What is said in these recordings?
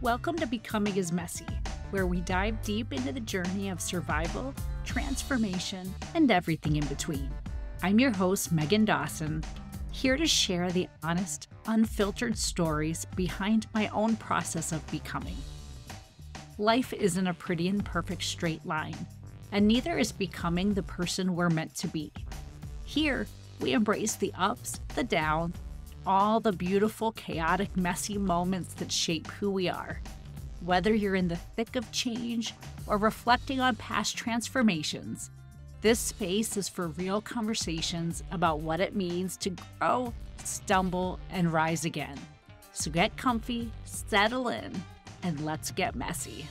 Welcome to Becoming is Messy, where we dive deep into the journey of survival, transformation, and everything in between. I'm your host, Megan Dawson, here to share the honest, unfiltered stories behind my own process of becoming. Life isn't a pretty and perfect straight line, and neither is becoming the person we're meant to be. Here, we embrace the ups, the downs, all the beautiful, chaotic, messy moments that shape who we are. Whether you're in the thick of change or reflecting on past transformations, this space is for real conversations about what it means to grow, stumble, and rise again. So get comfy, settle in, and let's get messy.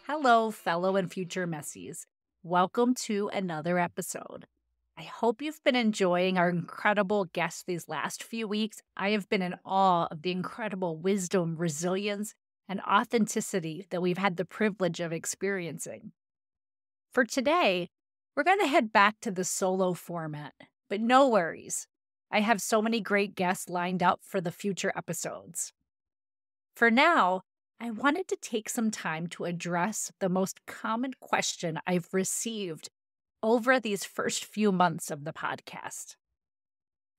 Hello, fellow and future messies. Welcome to another episode. I hope you've been enjoying our incredible guests these last few weeks. I have been in awe of the incredible wisdom, resilience, and authenticity that we've had the privilege of experiencing. For today, we're going to head back to the solo format, but no worries. I have so many great guests lined up for the future episodes. For now, I wanted to take some time to address the most common question I've received over these first few months of the podcast.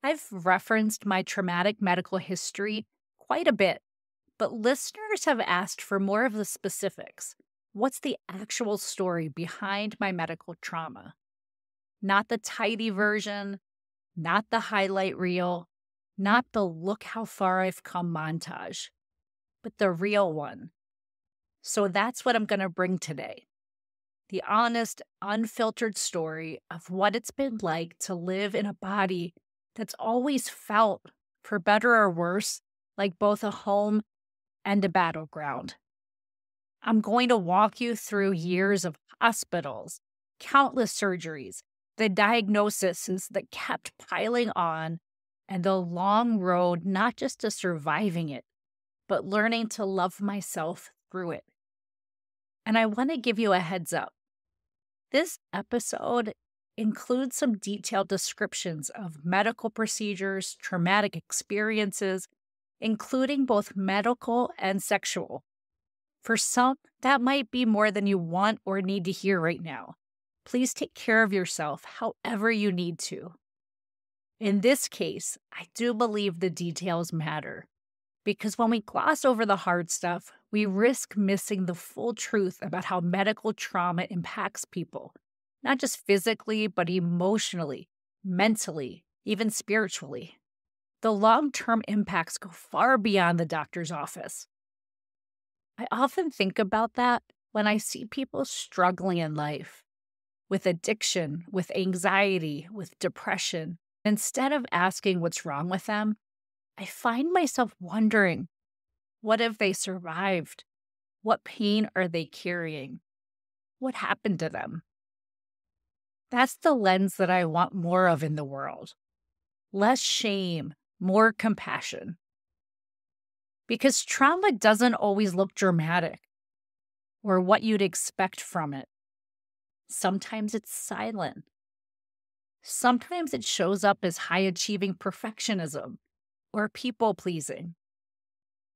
I've referenced my traumatic medical history quite a bit, but listeners have asked for more of the specifics. What's the actual story behind my medical trauma? Not the tidy version, not the highlight reel, not the look how far I've come montage, but the real one. So that's what I'm going to bring today. The honest, unfiltered story of what it's been like to live in a body that's always felt, for better or worse, like both a home and a battleground. I'm going to walk you through years of hospitals, countless surgeries, the diagnoses that kept piling on, and the long road not just to surviving it, but learning to love myself through it. And I want to give you a heads up. This episode includes some detailed descriptions of medical procedures, traumatic experiences, including both medical and sexual. For some, that might be more than you want or need to hear right now. Please take care of yourself however you need to. In this case, I do believe the details matter, because when we gloss over the hard stuff, we risk missing the full truth about how medical trauma impacts people, not just physically, but emotionally, mentally, even spiritually. The long-term impacts go far beyond the doctor's office. I often think about that when I see people struggling in life, with addiction, with anxiety, with depression. Instead of asking what's wrong with them, I find myself wondering, what if they survived? What pain are they carrying? What happened to them? That's the lens that I want more of in the world. Less shame, more compassion. Because trauma doesn't always look dramatic or what you'd expect from it. Sometimes it's silent. Sometimes it shows up as high-achieving perfectionism or people-pleasing.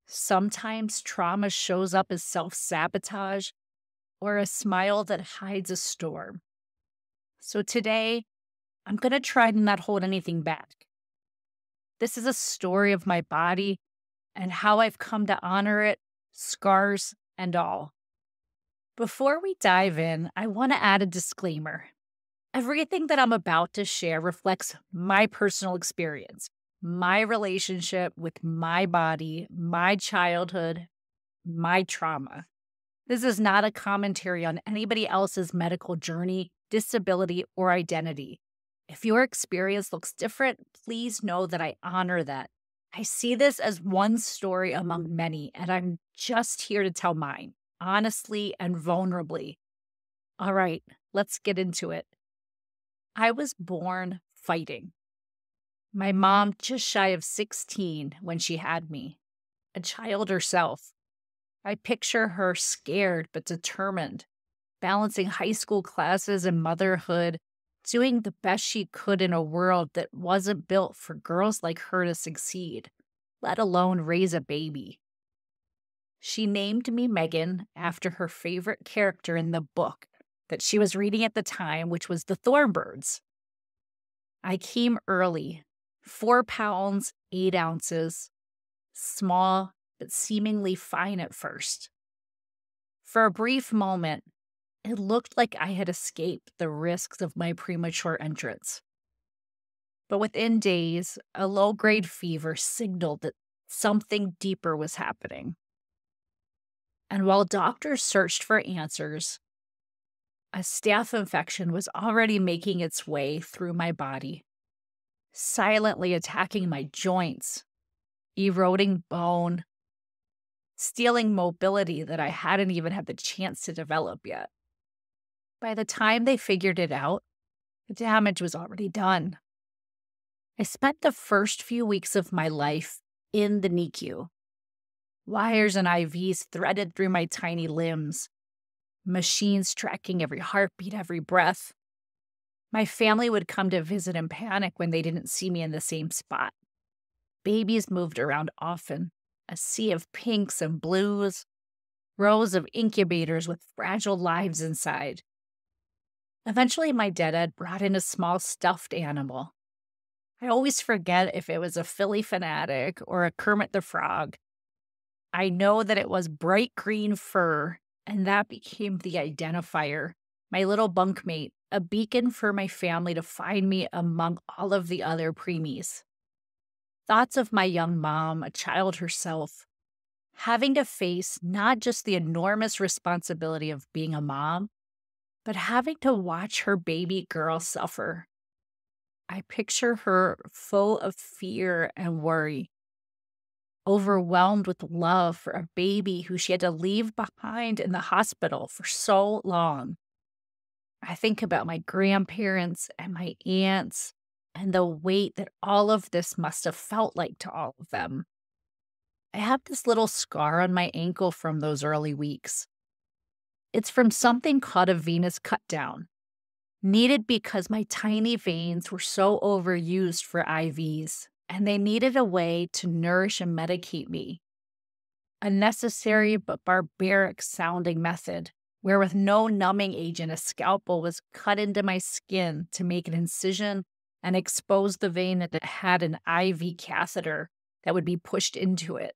Sometimes trauma shows up as self-sabotage or a smile that hides a storm. So today, I'm going to try to not hold anything back. This is a story of my body and how I've come to honor it, scars and all. Before we dive in, I want to add a disclaimer. Everything that I'm about to share reflects my personal experience, my relationship with my body, my childhood, my trauma. This is not a commentary on anybody else's medical journey, disability, or identity. If your experience looks different, please know that I honor that. I see this as one story among many, and I'm just here to tell mine, honestly and vulnerably. All right, let's get into it. I was born fighting. My mom just shy of 16 when she had me, a child herself. I picture her scared but determined, balancing high school classes and motherhood, doing the best she could in a world that wasn't built for girls like her to succeed, let alone raise a baby. She named me Megan after her favorite character in the book that she was reading at the time, which was the Thornbirds. I came early, 4 pounds, 8 ounces, small, but seemingly fine at first. For a brief moment, it looked like I had escaped the risks of my premature entrance. But within days, a low-grade fever signaled that something deeper was happening. And while doctors searched for answers, a staph infection was already making its way through my body, silently attacking my joints, eroding bone, stealing mobility that I hadn't even had the chance to develop yet. By the time they figured it out, the damage was already done. I spent the first few weeks of my life in the NICU. Wires and IVs threaded through my tiny limbs, machines tracking every heartbeat, every breath. My family would come to visit and panic when they didn't see me in the same spot. Babies moved around often, a sea of pinks and blues, rows of incubators with fragile lives inside. Eventually, my dad brought in a small stuffed animal. I always forget if it was a Philly fanatic or a Kermit the Frog. I know that it was bright green fur, and that became the identifier. My little bunkmate, a beacon for my family to find me among all of the other preemies. Thoughts of my young mom, a child herself, having to face not just the enormous responsibility of being a mom, but having to watch her baby girl suffer. I picture her full of fear and worry, overwhelmed with love for a baby who she had to leave behind in the hospital for so long. I think about my grandparents and my aunts and the weight that all of this must have felt like to all of them. I have this little scar on my ankle from those early weeks. It's from something called a venous cut down, needed because my tiny veins were so overused for IVs, and they needed a way to nourish and medicate me. A necessary but barbaric sounding method, where with no numbing agent, a scalpel was cut into my skin to make an incision and expose the vein that it had an IV catheter that would be pushed into it.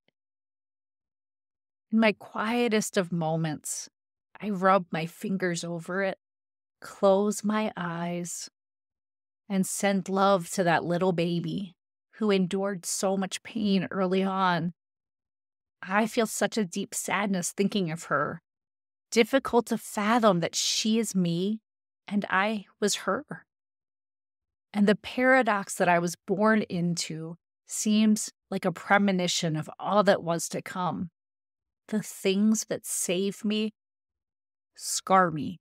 In my quietest of moments, I rub my fingers over it, close my eyes, and send love to that little baby who endured so much pain early on. I feel such a deep sadness thinking of her. Difficult to fathom that she is me and I was her. And the paradox that I was born into seems like a premonition of all that was to come. The things that save me scar me,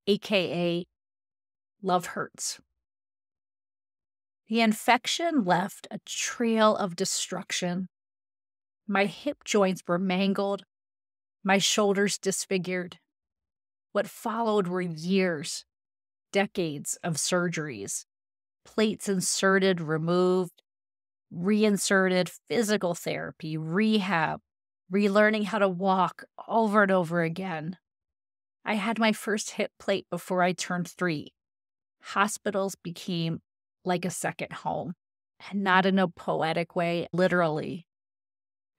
aka love hurts. The infection left a trail of destruction. My hip joints were mangled, my shoulders disfigured. What followed were years, decades of surgeries, plates inserted, removed, reinserted, physical therapy, rehab, relearning how to walk over and over again. I had my first hip plate before I turned 3. Hospitals became like a second home, and not in a poetic way, literally.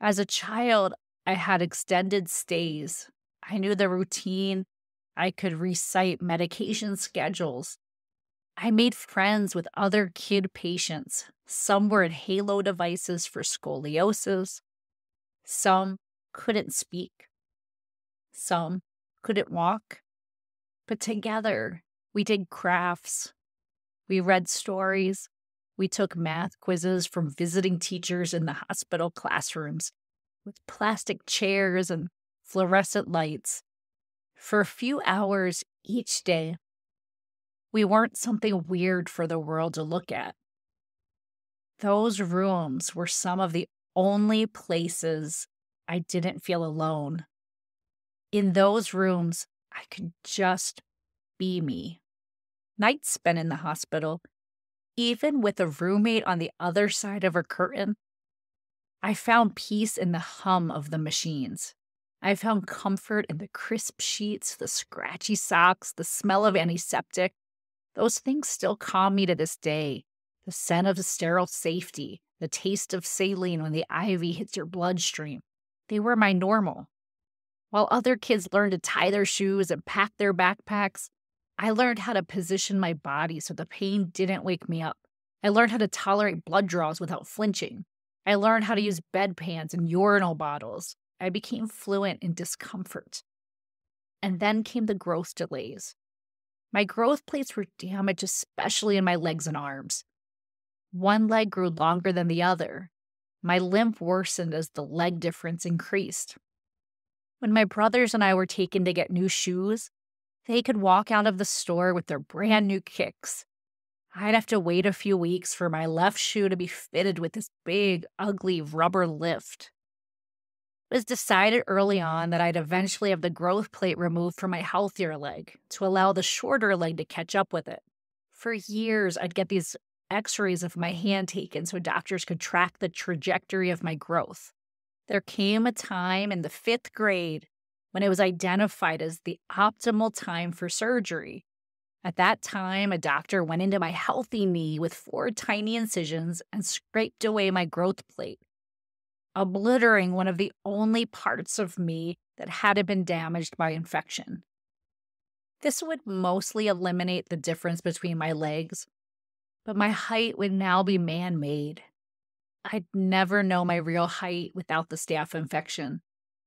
As a child, I had extended stays. I knew the routine. I could recite medication schedules. I made friends with other kid patients. Some were at halo devices for scoliosis. Some couldn't speak. Some couldn't walk. But together, we did crafts. We read stories. We took math quizzes from visiting teachers in the hospital classrooms with plastic chairs and fluorescent lights. For a few hours each day, we weren't something weird for the world to look at. Those rooms were some of the only places I didn't feel alone. In those rooms, I could just be me. Nights spent in the hospital, even with a roommate on the other side of a curtain, I found peace in the hum of the machines. I found comfort in the crisp sheets, the scratchy socks, the smell of antiseptic. Those things still calm me to this day. The scent of the sterile safety, the taste of saline when the IV hits your bloodstream. They were my normal. While other kids learned to tie their shoes and pack their backpacks, I learned how to position my body so the pain didn't wake me up. I learned how to tolerate blood draws without flinching. I learned how to use bedpans and urinal bottles. I became fluent in discomfort. And then came the growth delays. My growth plates were damaged, especially in my legs and arms. One leg grew longer than the other. My limp worsened as the leg difference increased. When my brothers and I were taken to get new shoes, they could walk out of the store with their brand new kicks. I'd have to wait a few weeks for my left shoe to be fitted with this big, ugly rubber lift. It was decided early on that I'd eventually have the growth plate removed from my healthier leg to allow the shorter leg to catch up with it. For years, I'd get these x-rays of my hand taken so doctors could track the trajectory of my growth. There came a time in the 5th grade when it was identified as the optimal time for surgery. At that time, a doctor went into my healthy knee with 4 tiny incisions and scraped away my growth plate, obliterating one of the only parts of me that hadn't been damaged by infection. This would mostly eliminate the difference between my legs, but my height would now be man-made. I'd never know my real height without the staph infection.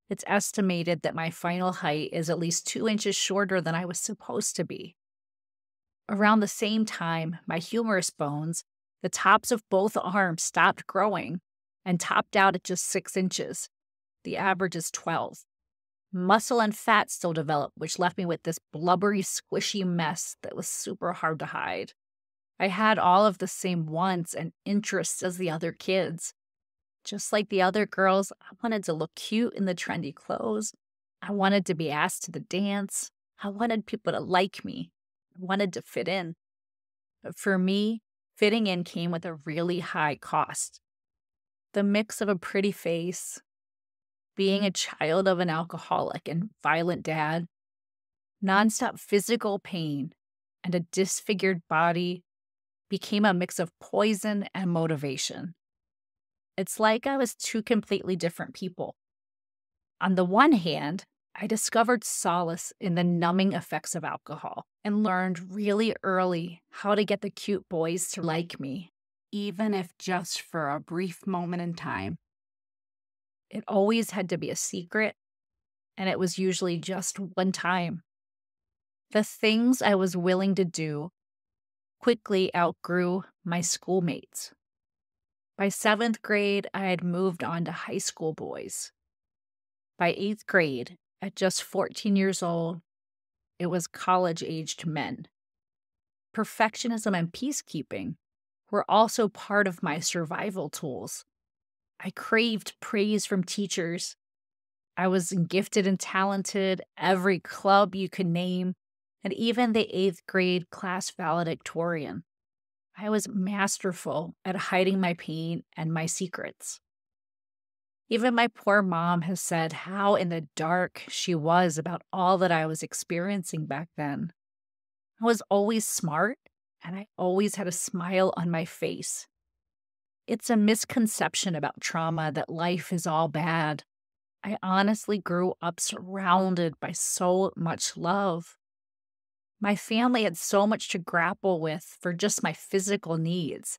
It's estimated that my final height is at least 2 inches shorter than I was supposed to be. Around the same time, my humerus bones, the tops of both arms, stopped growing and topped out at just 6 inches. The average is 12. Muscle and fat still developed, which left me with this blubbery, squishy mess that was super hard to hide. I had all of the same wants and interests as the other kids. Just like the other girls, I wanted to look cute in the trendy clothes. I wanted to be asked to the dance. I wanted people to like me. I wanted to fit in. But for me, fitting in came with a really high cost. The mix of a pretty face, being a child of an alcoholic and violent dad, nonstop physical pain, and a disfigured body became a mix of poison and motivation. It's like I was 2 completely different people. On the one hand, I discovered solace in the numbing effects of alcohol and learned really early how to get the cute boys to like me, even if just for a brief moment in time. It always had to be a secret, and it was usually just one time. The things I was willing to do quickly outgrew my schoolmates. By 7th grade, I had moved on to high school boys. By 8th grade, at just 14 years old, it was college-aged men. Perfectionism and peacekeeping were also part of my survival tools. I craved praise from teachers. I was gifted and talented, every club you could name, and even the 8th grade class valedictorian. I was masterful at hiding my pain and my secrets. Even my poor mom has said how in the dark she was about all that I was experiencing back then. I was always smart, and I always had a smile on my face. It's a misconception about trauma that life is all bad. I honestly grew up surrounded by so much love. My family had so much to grapple with for just my physical needs.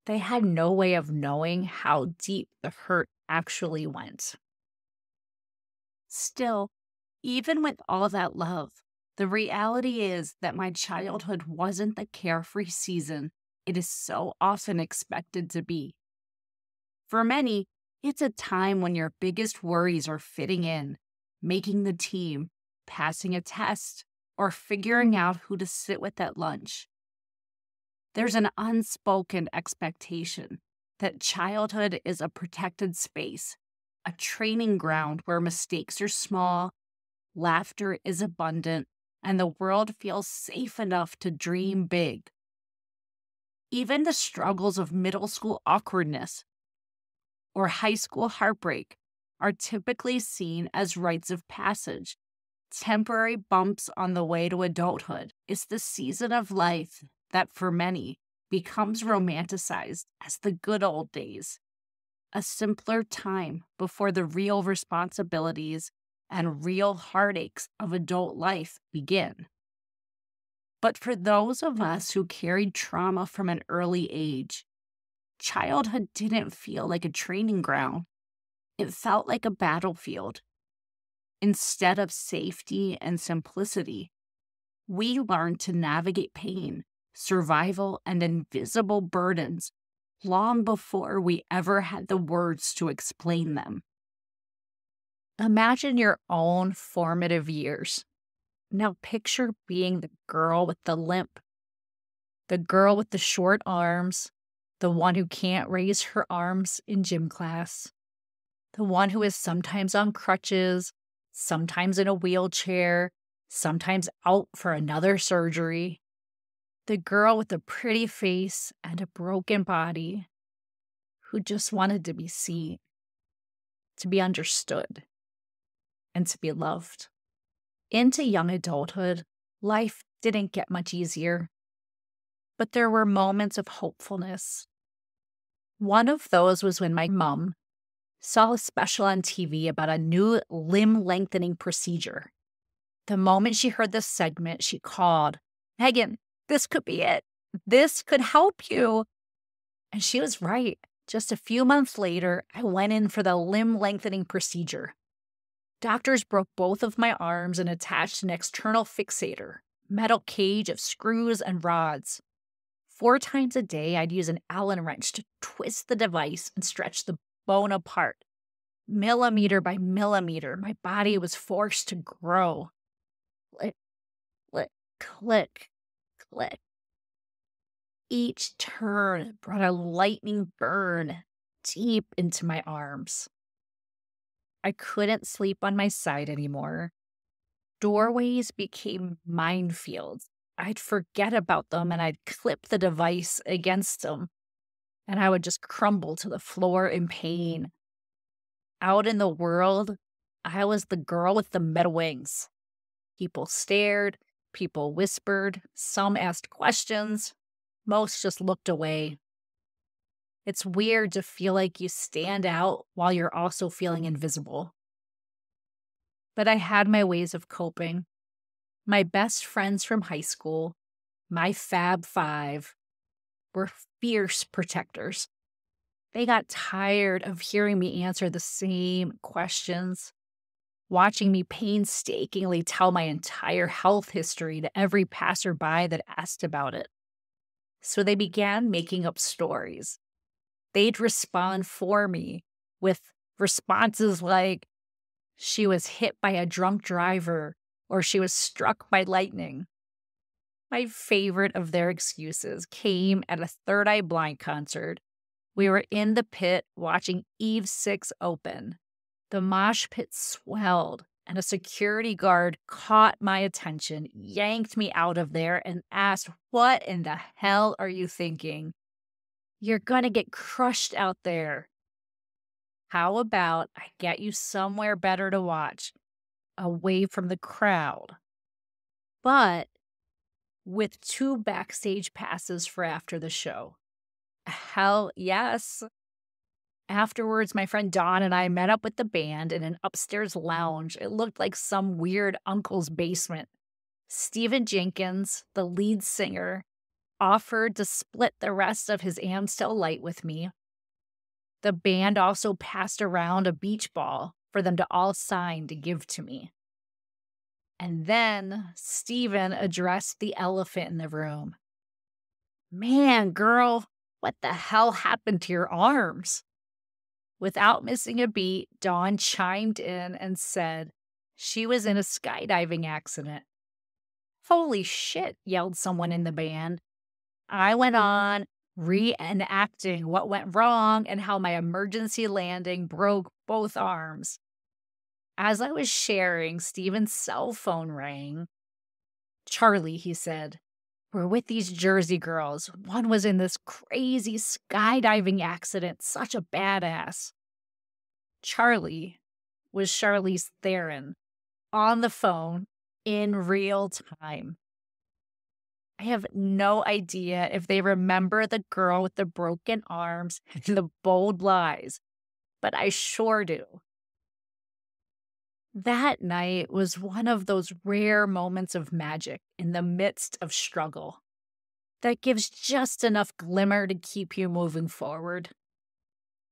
They had no way of knowing how deep the hurt actually went. Still, even with all that love, the reality is that my childhood wasn't the carefree season it is so often expected to be. For many, it's a time when your biggest worries are fitting in, making the team, passing a test, or figuring out who to sit with at lunch. There's an unspoken expectation that childhood is a protected space, a training ground where mistakes are small, laughter is abundant, and the world feels safe enough to dream big. Even the struggles of middle school awkwardness, or high school heartbreak are typically seen as rites of passage, temporary bumps on the way to adulthood. It's the season of life that, for many, becomes romanticized as the good old days, a simpler time before the real responsibilities and real heartaches of adult life begin. But for those of us who carried trauma from an early age, childhood didn't feel like a training ground. It felt like a battlefield. Instead of safety and simplicity, we learned to navigate pain, survival, and invisible burdens long before we ever had the words to explain them. Imagine your own formative years. Now picture being the girl with the limp, the girl with the short arms, the one who can't raise her arms in gym class, the one who is sometimes on crutches, sometimes in a wheelchair, sometimes out for another surgery, the girl with a pretty face and a broken body who just wanted to be seen, to be understood, and to be loved. Into young adulthood, life didn't get much easier, but there were moments of hopefulness. One of those was when my mom saw a special on TV about a new limb lengthening procedure. The moment she heard this segment, she called, "Megan, this could be it. This could help you." And she was right. Just a few months later, I went in for the limb lengthening procedure. Doctors broke both of my arms and attached an external fixator, metal cage of screws and rods. 4 times a day, I'd use an Allen wrench to twist the device and stretch the bone apart. Millimeter by millimeter, my body was forced to grow. Click, click, click, click. Each turn brought a lightning burn deep into my arms. I couldn't sleep on my side anymore. Doorways became minefields. I'd forget about them and I'd clip the device against them, and I would just crumble to the floor in pain. Out in the world, I was the girl with the metal wings. People stared, people whispered, some asked questions, most just looked away. It's weird to feel like you stand out while you're also feeling invisible. But I had my ways of coping. My best friends from high school, my Fab Five, were fierce protectors. They got tired of hearing me answer the same questions, watching me painstakingly tell my entire health history to every passerby that asked about it. So they began making up stories. They'd respond for me with responses like, "She was hit by a drunk driver," or "she was struck by lightning." My favorite of their excuses came at a Third Eye Blind concert. We were in the pit watching Eve 6 open. The mosh pit swelled, and a security guard caught my attention, yanked me out of there, and asked, "What in the hell are you thinking? You're gonna get crushed out there. How about I get you somewhere better to watch, away from the crowd, but with 2 backstage passes for after the show?" Hell yes. Afterwards, my friend Dawn and I met up with the band in an upstairs lounge. It looked like some weird uncle's basement. Stephen Jenkins, the lead singer, offered to split the rest of his Amstel Light with me. The band also passed around a beach ball for them to all sign to give to me. And then Stephen addressed the elephant in the room. "Man, girl, what the hell happened to your arms?" Without missing a beat, Dawn chimed in and said she was in a skydiving accident. "Holy shit," yelled someone in the band. I went on reenacting what went wrong and how my emergency landing broke both arms. As I was sharing, Steven's cell phone rang. "Charlie," he said, "we're with these Jersey girls. One was in this crazy skydiving accident, such a badass." Charlie was Charlize Theron on the phone in real time. I have no idea if they remember the girl with the broken arms and the bold lies, but I sure do. That night was one of those rare moments of magic in the midst of struggle that gives just enough glimmer to keep you moving forward.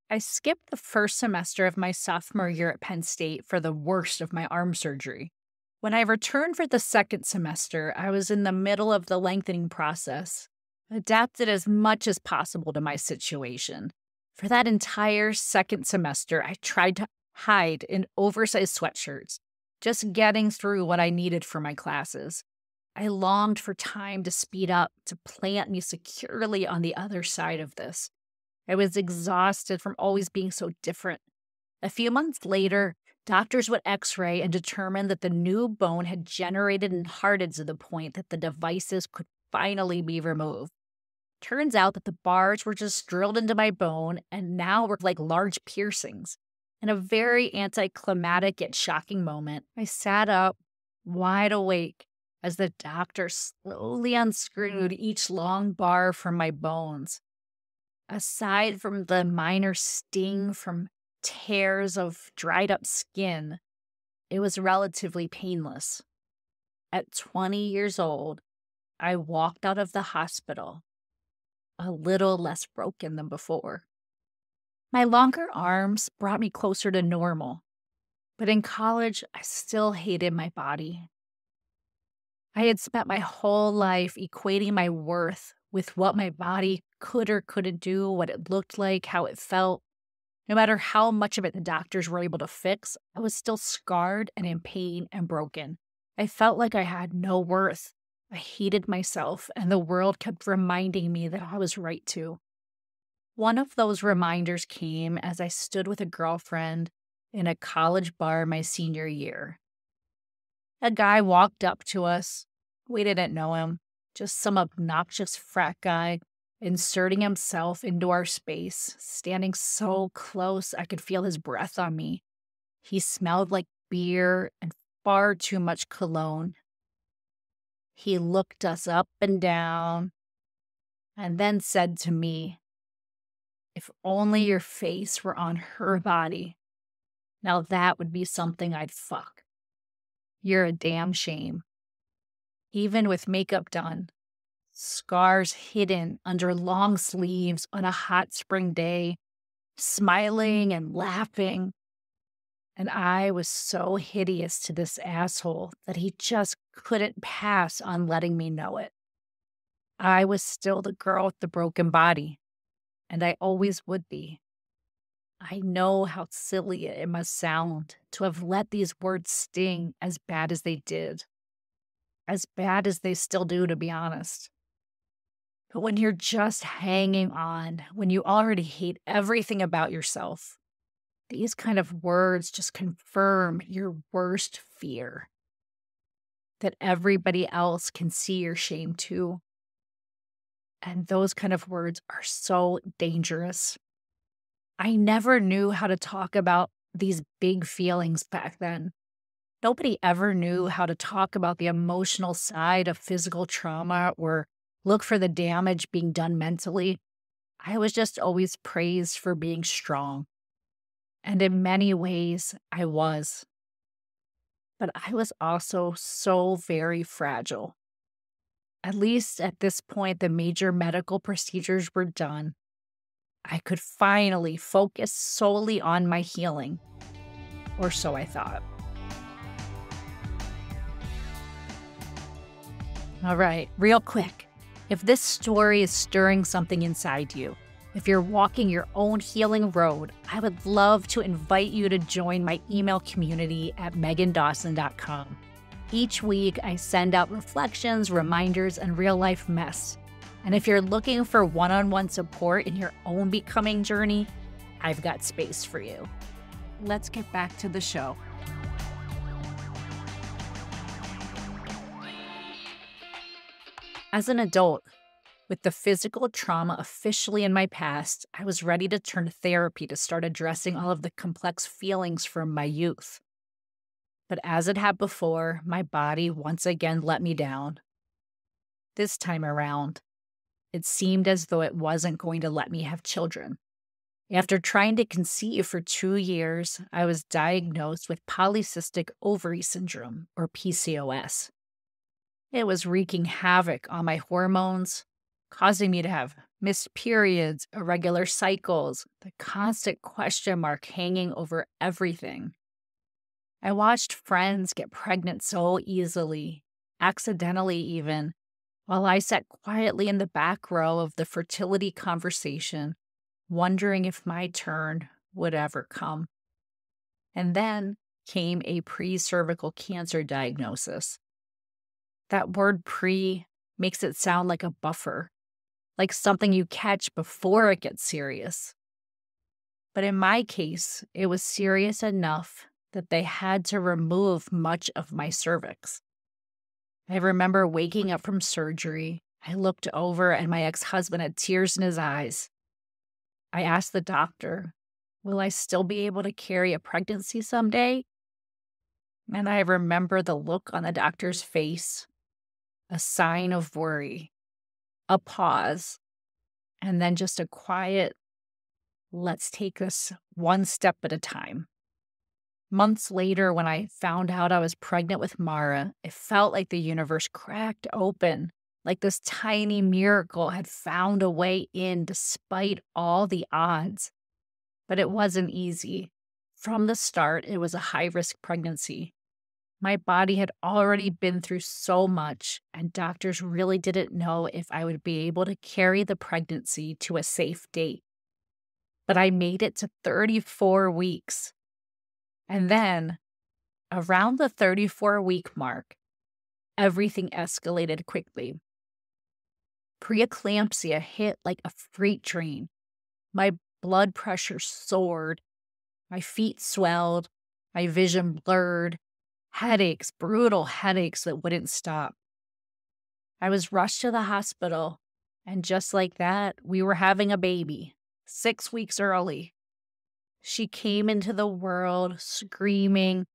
I skipped the first semester of my sophomore year at Penn State for the worst of my arm surgery. When I returned for the second semester, I was in the middle of the lengthening process, adapted as much as possible to my situation. For that entire second semester, I tried to hide in oversized sweatshirts, just getting through what I needed for my classes. I longed for time to speed up, to plant me securely on the other side of this. I was exhausted from always being so different. A few months later, doctors would x-ray and determine that the new bone had generated and hardened to the point that the devices could finally be removed. Turns out that the bars were just drilled into my bone and now were like large piercings. In a very anticlimactic yet shocking moment, I sat up, wide awake, as the doctor slowly unscrewed each long bar from my bones. Aside from the minor sting from tears of dried up skin, it was relatively painless. At 20 years old, I walked out of the hospital a little less broken than before. My longer arms brought me closer to normal, but in college, I still hated my body. I had spent my whole life equating my worth with what my body could or couldn't do, what it looked like, how it felt. No matter how much of it the doctors were able to fix, I was still scarred and in pain and broken. I felt like I had no worth. I hated myself, and the world kept reminding me that I was right to. One of those reminders came as I stood with a girlfriend in a college bar my senior year. A guy walked up to us. We didn't know him, just some obnoxious frat guy inserting himself into our space, standing so close I could feel his breath on me. He smelled like beer and far too much cologne. He looked us up and down and then said to me, "If only your face were on her body. Now that would be something I'd fuck. You're a damn shame." Even with makeup done, scars hidden under long sleeves on a hot spring day, smiling and laughing. And I was so hideous to this asshole that he just couldn't pass on letting me know it. I was still the girl with the broken body, and I always would be. I know how silly it must sound to have let these words sting as bad as they did. As bad as they still do, to be honest. But when you're just hanging on, when you already hate everything about yourself, these kind of words just confirm your worst fear. That everybody else can see your shame too. And those kind of words are so dangerous. I never knew how to talk about these big feelings back then. Nobody ever knew how to talk about the emotional side of physical trauma or look for the damage being done mentally. I was just always praised for being strong. And in many ways, I was. But I was also so very fragile. At least at this point, the major medical procedures were done. I could finally focus solely on my healing. Or so I thought. All right, real quick. If this story is stirring something inside you, if you're walking your own healing road, I would love to invite you to join my email community at megandawson.com. Each week, I send out reflections, reminders, and real-life mess. And if you're looking for one-on-one support in your own becoming journey, I've got space for you. Let's get back to the show. As an adult, With the physical trauma officially in my past, I was ready to turn to therapy to start addressing all of the complex feelings from my youth. But as it had before, my body once again let me down. This time around, it seemed as though it wasn't going to let me have children. After trying to conceive for 2 years, I was diagnosed with polycystic ovary syndrome, or PCOS. It was wreaking havoc on my hormones, causing me to have missed periods, irregular cycles, the constant question mark hanging over everything. I watched friends get pregnant so easily, accidentally even, while I sat quietly in the back row of the fertility conversation, wondering if my turn would ever come. And then came a pre-cervical cancer diagnosis. That word pre makes it sound like a buffer, like something you catch before it gets serious. But in my case, it was serious enough that they had to remove much of my cervix. I remember waking up from surgery. I looked over and my ex-husband had tears in his eyes. I asked the doctor, will I still be able to carry a pregnancy someday? And I remember the look on the doctor's face, a sign of worry, a pause, and then just a quiet, let's take this one step at a time. Months later, when I found out I was pregnant with Mara, it felt like the universe cracked open, like this tiny miracle had found a way in despite all the odds. But it wasn't easy. From the start, it was a high-risk pregnancy. My body had already been through so much, and doctors really didn't know if I would be able to carry the pregnancy to a safe date. But I made it to 34 weeks. And then, around the 34-week mark, everything escalated quickly. Preeclampsia hit like a freight train. My blood pressure soared. My feet swelled. My vision blurred. Headaches, brutal headaches that wouldn't stop. I was rushed to the hospital, and just like that, we were having a baby, 6 weeks early. She came into the world screaming,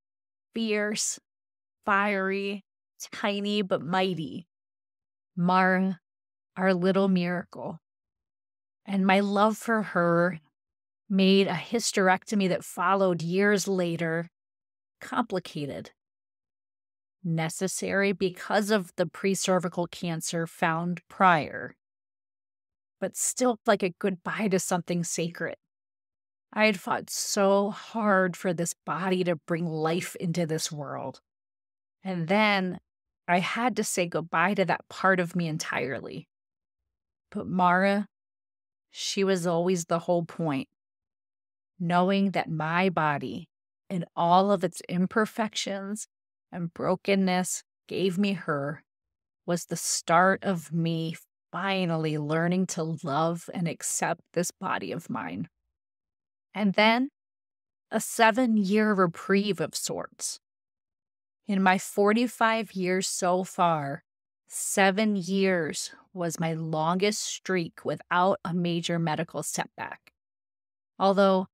fierce, fiery, tiny but mighty. Mara, our little miracle. And my love for her made a hysterectomy that followed years later complicated. Necessary because of the pre-cervical cancer found prior, but still like a goodbye to something sacred. I had fought so hard for this body to bring life into this world. And then I had to say goodbye to that part of me entirely. But Mara, she was always the whole point. Knowing that my body, in all of its imperfections and brokenness, gave me her, was the start of me finally learning to love and accept this body of mine. And then, a 7-year reprieve of sorts. In my 45 years so far, 7 years was my longest streak without a major medical setback. Although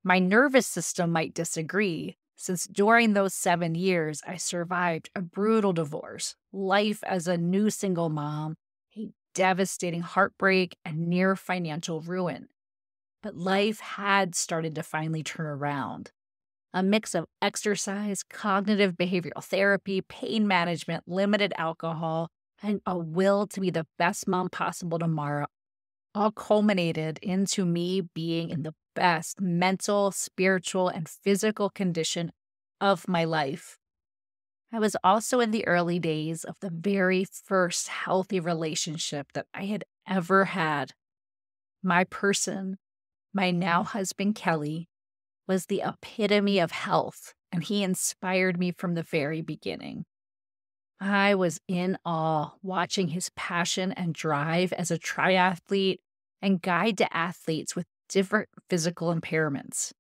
my nervous system might disagree, since during those 7 years I survived a brutal divorce, life as a new single mom, a devastating heartbreak, and near financial ruin. But life had started to finally turn around. A mix of exercise, cognitive behavioral therapy, pain management, limited alcohol, and a will to be the best mom possible tomorrow all culminated into me being in the best mental, spiritual, and physical condition of my life. I was also in the early days of the very first healthy relationship that I had ever had. My person, my now husband Kelly, was the epitome of health, and he inspired me from the very beginning. I was in awe watching his passion and drive as a triathlete and guide to athletes with different physical impairments.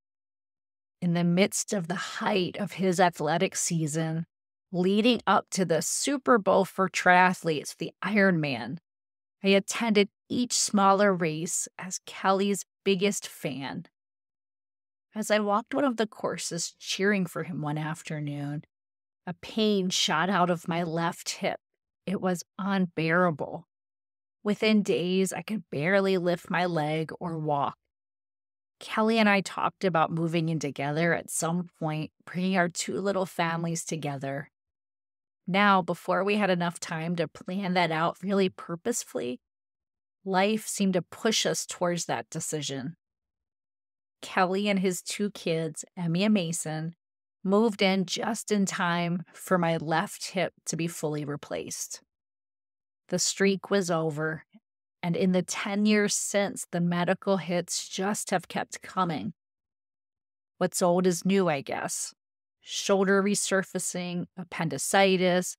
In the midst of the height of his athletic season, leading up to the Super Bowl for triathletes, the Ironman, I attended each smaller race as Kelly's biggest fan. As I walked one of the courses cheering for him one afternoon, a pain shot out of my left hip. It was unbearable. Within days, I could barely lift my leg or walk. Kelly and I talked about moving in together at some point, bringing our two little families together. Now, before we had enough time to plan that out really purposefully, life seemed to push us towards that decision. Kelly and his two kids, Emmy and Mason, moved in just in time for my left hip to be fully replaced. The streak was over, and in the 10 years since, the medical hits just have kept coming. What's old is new, I guess. Shoulder resurfacing, appendicitis,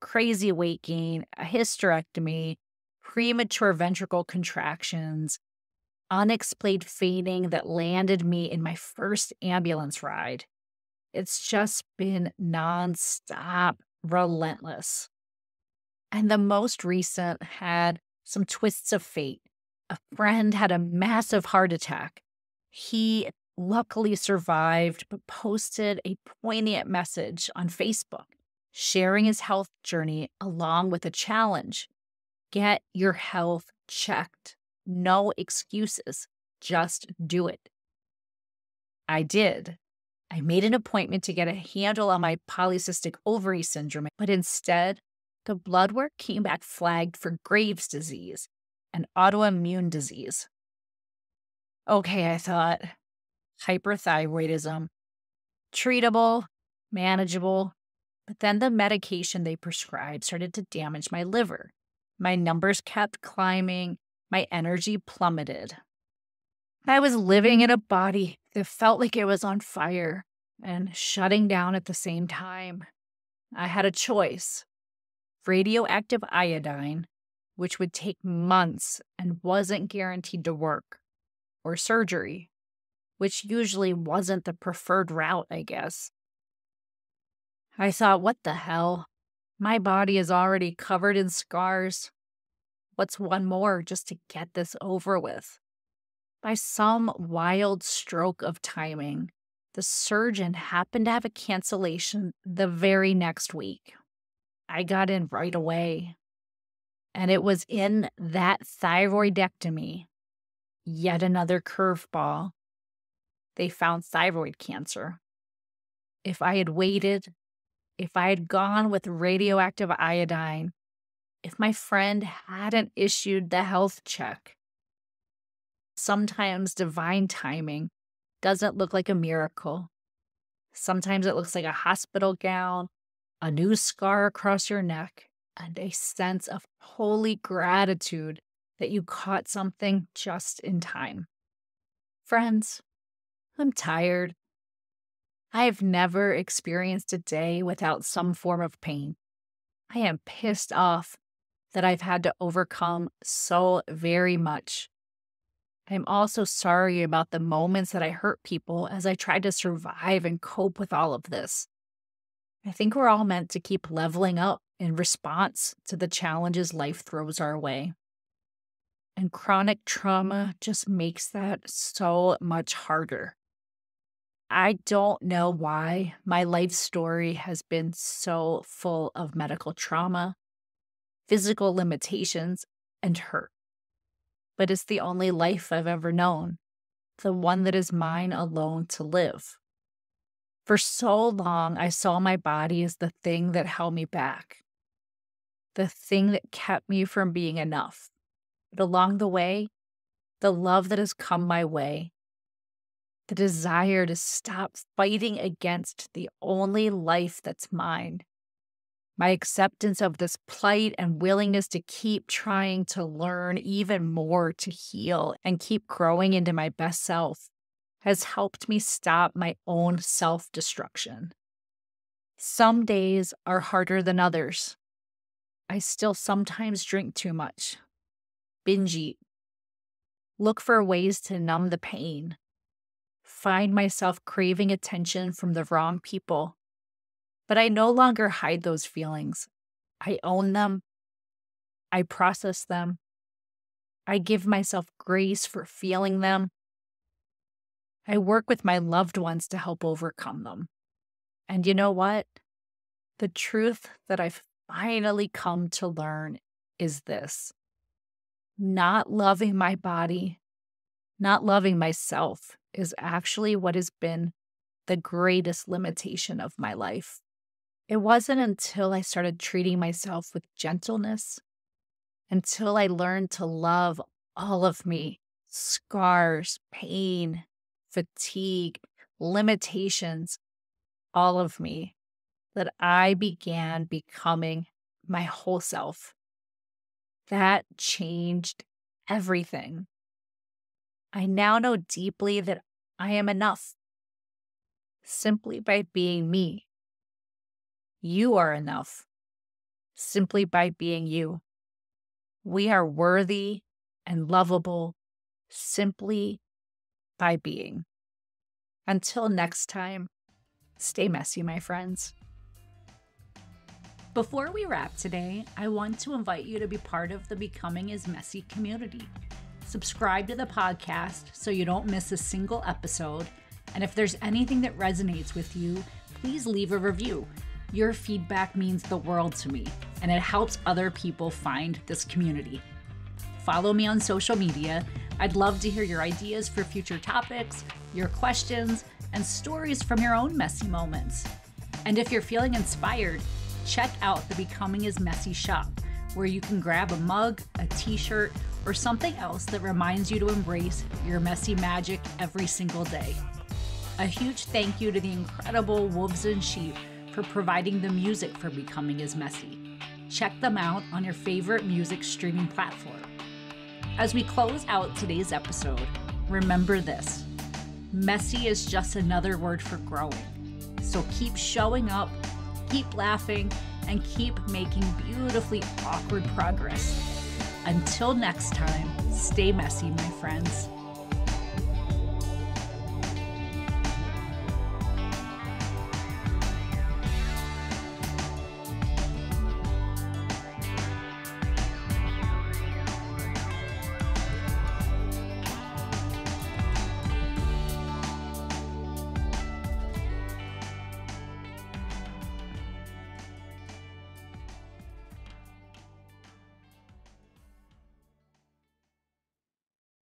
crazy weight gain, a hysterectomy, premature ventricle contractions, unexplained fainting that landed me in my first ambulance ride. It's just been nonstop, relentless. And the most recent had some twists of fate. A friend had a massive heart attack. He luckily survived, but posted a poignant message on Facebook, sharing his health journey along with a challenge. Get your health checked. No excuses. Just do it. I did. I made an appointment to get a handle on my polycystic ovary syndrome, but instead, the blood work came back flagged for Graves' disease, an autoimmune disease. Okay, I thought, hyperthyroidism, treatable, manageable, but then the medication they prescribed started to damage my liver. My numbers kept climbing, my energy plummeted. I was living in a body that felt like it was on fire and shutting down at the same time. I had a choice: radioactive iodine, which would take months and wasn't guaranteed to work, or surgery, which usually wasn't the preferred route, I guess. I thought, what the hell? My body is already covered in scars. What's one more just to get this over with? By some wild stroke of timing, the surgeon happened to have a cancellation the very next week. I got in right away. And it was in that thyroidectomy, yet another curveball, they found thyroid cancer. If I had waited, if I had gone with radioactive iodine, if my friend hadn't issued the health check. Sometimes divine timing doesn't look like a miracle. Sometimes it looks like a hospital gown, a new scar across your neck, and a sense of holy gratitude that you caught something just in time. Friends, I'm tired. I have never experienced a day without some form of pain. I am pissed off that I've had to overcome so very much. I'm also sorry about the moments that I hurt people as I tried to survive and cope with all of this. I think we're all meant to keep leveling up in response to the challenges life throws our way. And chronic trauma just makes that so much harder. I don't know why my life story has been so full of medical trauma, physical limitations, and hurt. But it's the only life I've ever known, the one that is mine alone to live. For so long, I saw my body as the thing that held me back, the thing that kept me from being enough. But along the way, the love that has come my way, the desire to stop fighting against the only life that's mine, my acceptance of this plight and willingness to keep trying to learn even more to heal and keep growing into my best self has helped me stop my own self-destruction. Some days are harder than others. I still sometimes drink too much, binge eat, look for ways to numb the pain, find myself craving attention from the wrong people. But I no longer hide those feelings. I own them. I process them. I give myself grace for feeling them. I work with my loved ones to help overcome them. And you know what? The truth that I've finally come to learn is this: not loving my body, not loving myself is actually what has been the greatest limitation of my life. It wasn't until I started treating myself with gentleness, until I learned to love all of me, scars, pain, fatigue, limitations, all of me, that I began becoming my whole self. That changed everything. I now know deeply that I am enough simply by being me. You are enough simply by being you. We are worthy and lovable simply by being. Until next time, stay messy, my friends. Before we wrap today, I want to invite you to be part of the Becoming is Messy community. Subscribe to the podcast so you don't miss a single episode. And if there's anything that resonates with you, please leave a review. Your feedback means the world to me, and it helps other people find this community. Follow me on social media. I'd love to hear your ideas for future topics, your questions, and stories from your own messy moments. And if you're feeling inspired, check out the Becoming is Messy shop, where you can grab a mug, a t-shirt, or something else that reminds you to embrace your messy magic every single day. A huge thank you to the incredible Wolves and Sheep for providing the music for Becoming is Messy. Check them out on your favorite music streaming platform. As we close out today's episode, remember this: messy is just another word for growing. So keep showing up, keep laughing, and keep making beautifully awkward progress. Until next time, stay messy, my friends.